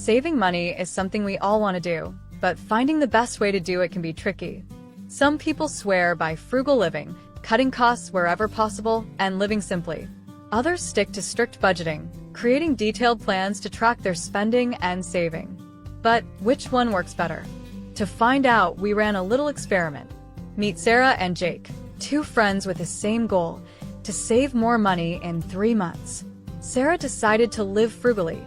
Saving money is something we all want to do, but finding the best way to do it can be tricky. Some people swear by frugal living, cutting costs wherever possible, and living simply. Others stick to strict budgeting, creating detailed plans to track their spending and saving. But which one works better? To find out, we ran a little experiment. Meet Sarah and Jake, two friends with the same goal, to save more money in 3 months. Sarah decided to live frugally,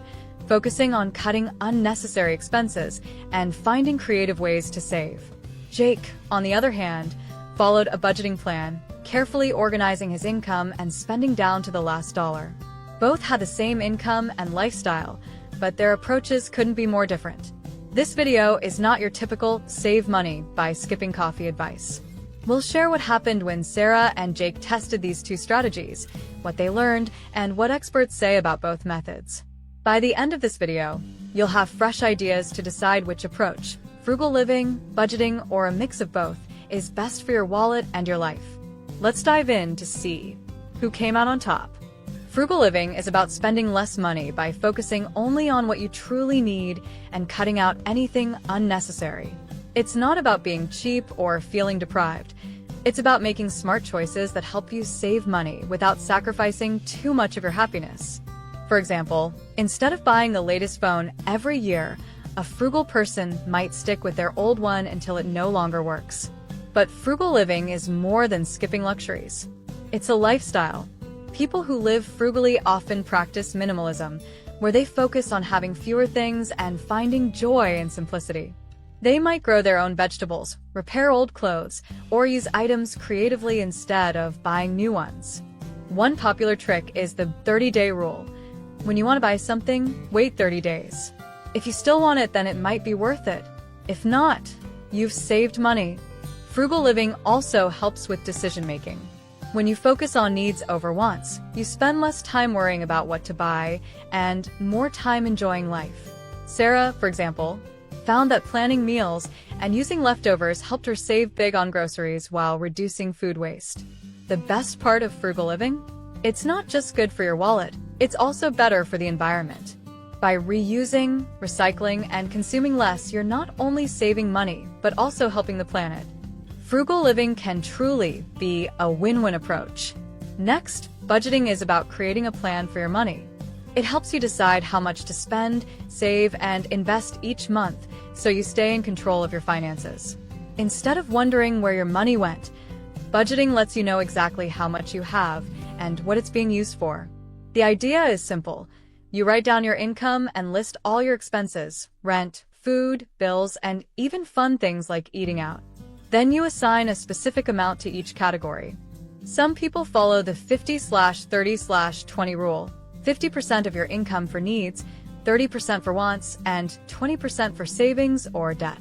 focusing on cutting unnecessary expenses and finding creative ways to save. Jake, on the other hand, followed a budgeting plan, carefully organizing his income and spending down to the last dollar. Both had the same income and lifestyle, but their approaches couldn't be more different. This video is not your typical save money by skipping coffee advice. We'll share what happened when Sarah and Jake tested these two strategies, what they learned, and what experts say about both methods. By the end of this video, you'll have fresh ideas to decide which approach, frugal living, budgeting, or a mix of both, is best for your wallet and your life. Let's dive in to see who came out on top. Frugal living is about spending less money by focusing only on what you truly need and cutting out anything unnecessary. It's not about being cheap or feeling deprived. It's about making smart choices that help you save money without sacrificing too much of your happiness. For example, instead of buying the latest phone every year, a frugal person might stick with their old one until it no longer works. But frugal living is more than skipping luxuries. It's a lifestyle. People who live frugally often practice minimalism, where they focus on having fewer things and finding joy in simplicity. They might grow their own vegetables, repair old clothes, or use items creatively instead of buying new ones. One popular trick is the 30-day rule. When you want to buy something, wait 30 days. If you still want it, then it might be worth it. If not, you've saved money. Frugal living also helps with decision-making. When you focus on needs over wants, you spend less time worrying about what to buy and more time enjoying life. Sarah, for example, found that planning meals and using leftovers helped her save big on groceries while reducing food waste. The best part of frugal living? It's not just good for your wallet, it's also better for the environment. By reusing, recycling, and consuming less, you're not only saving money, but also helping the planet. Frugal living can truly be a win-win approach. Next, budgeting is about creating a plan for your money. It helps you decide how much to spend, save, and invest each month so you stay in control of your finances. Instead of wondering where your money went, budgeting lets you know exactly how much you have and what it's being used for. The idea is simple. You write down your income and list all your expenses, rent, food, bills, and even fun things like eating out. Then you assign a specific amount to each category. Some people follow the 50/30/20 rule. 50% of your income for needs, 30% for wants, and 20% for savings or debt.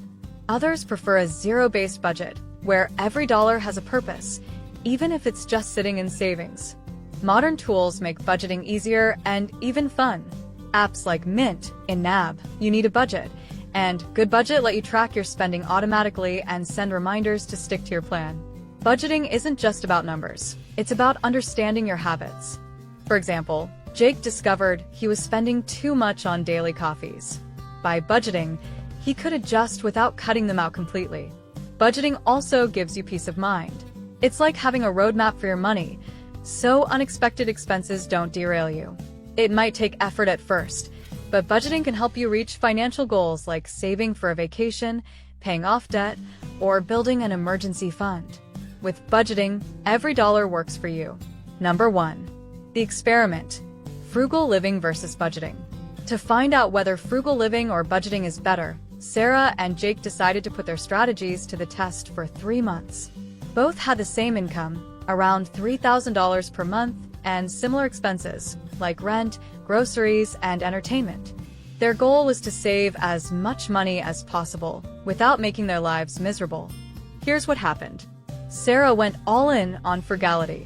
Others prefer a zero-based budget, where every dollar has a purpose, even if it's just sitting in savings. Modern tools make budgeting easier and even fun. Apps like Mint in NAB, you need a budget, and Good Budget let you track your spending automatically and send reminders to stick to your plan. Budgeting isn't just about numbers, it's about understanding your habits. For example, Jake discovered he was spending too much on daily coffees. By budgeting, he could adjust without cutting them out completely. Budgeting also gives you peace of mind. It's like having a roadmap for your money, so unexpected expenses don't derail you. It might take effort at first, but budgeting can help you reach financial goals like saving for a vacation, paying off debt, or building an emergency fund. With budgeting, every dollar works for you. Number 1. The experiment. Frugal living versus budgeting. To find out whether frugal living or budgeting is better, Sarah and Jake decided to put their strategies to the test for 3 months. Both had the same income, around $3,000 per month, and similar expenses, like rent, groceries, and entertainment. Their goal was to save as much money as possible, without making their lives miserable. Here's what happened. Sarah went all in on frugality.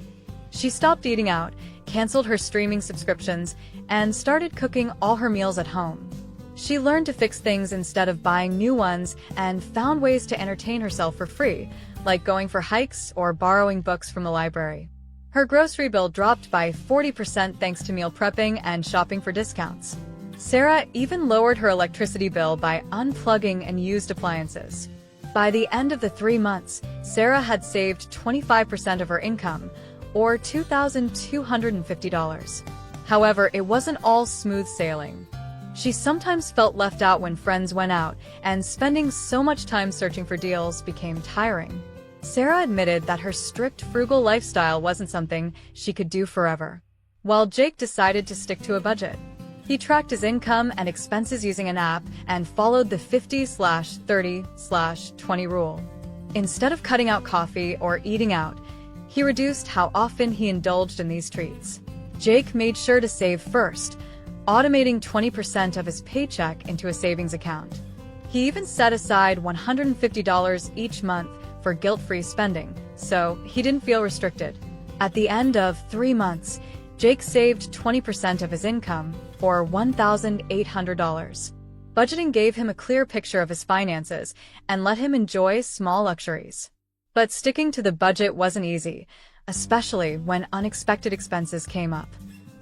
She stopped eating out, canceled her streaming subscriptions, and started cooking all her meals at home. She learned to fix things instead of buying new ones and found ways to entertain herself for free, like going for hikes or borrowing books from the library. Her grocery bill dropped by 40% thanks to meal prepping and shopping for discounts. Sarah even lowered her electricity bill by unplugging and used appliances. By the end of the 3 months, Sarah had saved 25% of her income, or $2,250. However, it wasn't all smooth sailing. She sometimes felt left out when friends went out, and spending so much time searching for deals became tiring. Sarah admitted that her strict frugal lifestyle wasn't something she could do forever. While Jake decided to stick to a budget. He tracked his income and expenses using an app and followed the 50/30/20 rule. Instead of cutting out coffee or eating out, he reduced how often he indulged in these treats. Jake made sure to save first, automating 20% of his paycheck into a savings account. He even set aside $150 each month for guilt-free spending, so he didn't feel restricted. At the end of 3 months, Jake saved 20% of his income, or $1,800. Budgeting gave him a clear picture of his finances and let him enjoy small luxuries. But sticking to the budget wasn't easy, especially when unexpected expenses came up.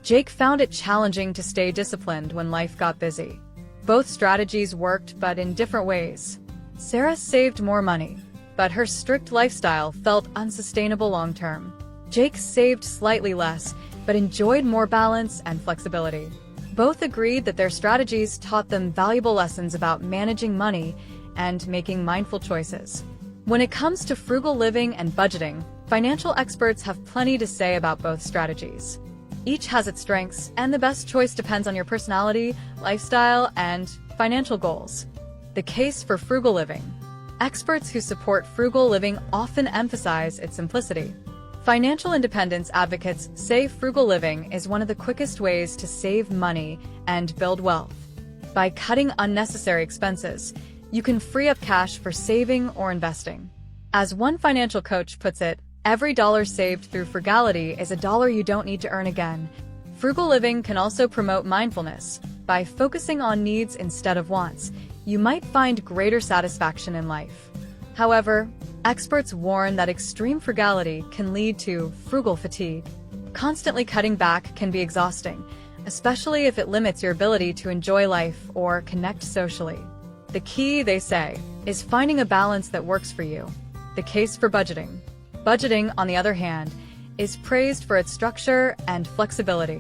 Jake found it challenging to stay disciplined when life got busy. Both strategies worked, but in different ways. Sarah saved more money, but her strict lifestyle felt unsustainable long-term. Jake saved slightly less, but enjoyed more balance and flexibility. Both agreed that their strategies taught them valuable lessons about managing money and making mindful choices. When it comes to frugal living and budgeting, financial experts have plenty to say about both strategies. Each has its strengths, and the best choice depends on your personality, lifestyle, and financial goals. The case for frugal living. Experts who support frugal living often emphasize its simplicity. Financial independence advocates say frugal living is one of the quickest ways to save money and build wealth. By cutting unnecessary expenses, you can free up cash for saving or investing. As one financial coach puts it, every dollar saved through frugality is a dollar you don't need to earn again. Frugal living can also promote mindfulness. By focusing on needs instead of wants, you might find greater satisfaction in life. However, experts warn that extreme frugality can lead to frugal fatigue. Constantly cutting back can be exhausting, especially if it limits your ability to enjoy life or connect socially. The key, they say, is finding a balance that works for you. The case for budgeting. Budgeting, on the other hand, is praised for its structure and flexibility.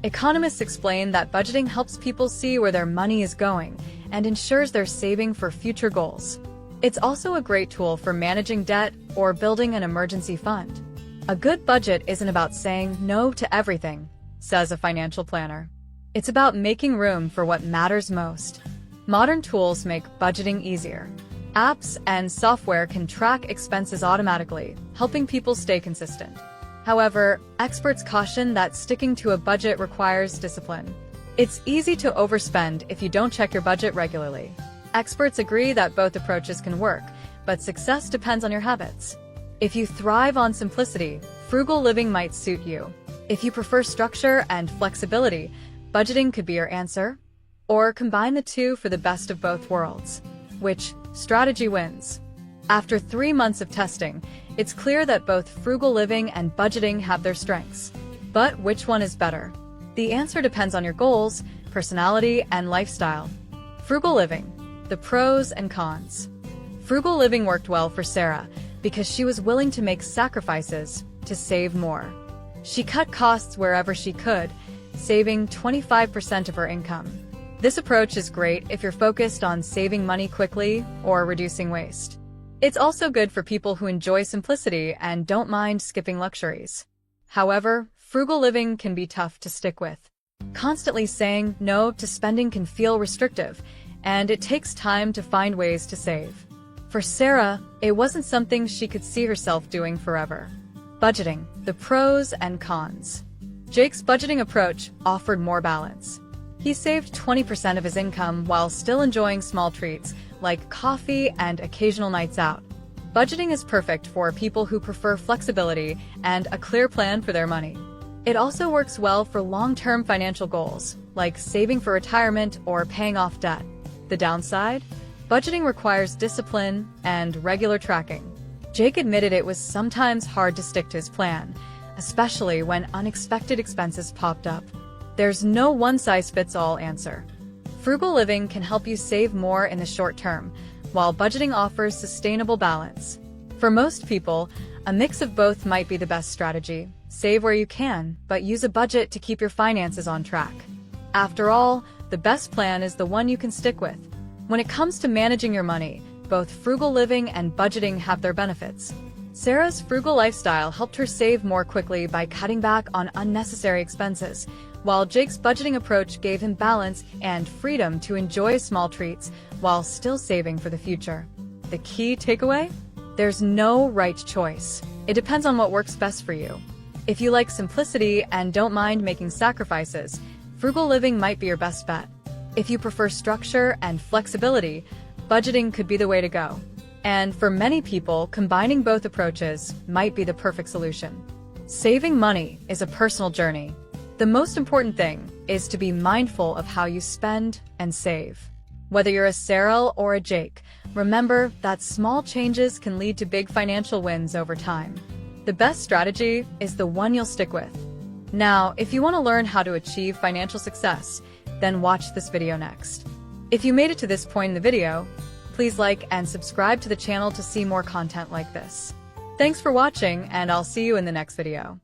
Economists explain that budgeting helps people see where their money is going and ensures they're saving for future goals. It's also a great tool for managing debt or building an emergency fund. A good budget isn't about saying no to everything, says a financial planner. It's about making room for what matters most. Modern tools make budgeting easier. Apps and software can track expenses automatically, helping people stay consistent. However, experts caution that sticking to a budget requires discipline. It's easy to overspend if you don't check your budget regularly. Experts agree that both approaches can work, but success depends on your habits. If you thrive on simplicity, frugal living might suit you. If you prefer structure and flexibility, budgeting could be your answer. Or combine the two for the best of both worlds. Which strategy wins? After 3 months of testing, it's clear that both frugal living and budgeting have their strengths. But which one is better? The answer depends on your goals, personality, and lifestyle. Frugal living. The pros and cons. Frugal living worked well for Sarah because she was willing to make sacrifices to save more. She cut costs wherever she could, saving 25% of her income. This approach is great if you're focused on saving money quickly or reducing waste. It's also good for people who enjoy simplicity and don't mind skipping luxuries. However, frugal living can be tough to stick with. Constantly saying no to spending can feel restrictive, and it takes time to find ways to save. For Sarah, it wasn't something she could see herself doing forever. Budgeting, the pros and cons. Jake's budgeting approach offered more balance. He saved 20% of his income while still enjoying small treats, like coffee and occasional nights out. Budgeting is perfect for people who prefer flexibility and a clear plan for their money. It also works well for long-term financial goals, like saving for retirement or paying off debt. The downside? Budgeting requires discipline and regular tracking. Jake admitted it was sometimes hard to stick to his plan, especially when unexpected expenses popped up. There's no one-size-fits-all answer. Frugal living can help you save more in the short term, while budgeting offers sustainable balance. For most people, a mix of both might be the best strategy. Save where you can, but use a budget to keep your finances on track. After all, the best plan is the one you can stick with. When it comes to managing your money, both frugal living and budgeting have their benefits. Sarah's frugal lifestyle helped her save more quickly by cutting back on unnecessary expenses, while Jake's budgeting approach gave him balance and freedom to enjoy small treats while still saving for the future. The key takeaway? There's no right choice. It depends on what works best for you. If you like simplicity and don't mind making sacrifices, frugal living might be your best bet. If you prefer structure and flexibility, budgeting could be the way to go. And for many people, combining both approaches might be the perfect solution. Saving money is a personal journey. The most important thing is to be mindful of how you spend and save. Whether you're a Sarah or a Jake, remember that small changes can lead to big financial wins over time. The best strategy is the one you'll stick with. Now, if you want to learn how to achieve financial success, then watch this video next. If you made it to this point in the video, please like and subscribe to the channel to see more content like this. Thanks for watching, and I'll see you in the next video.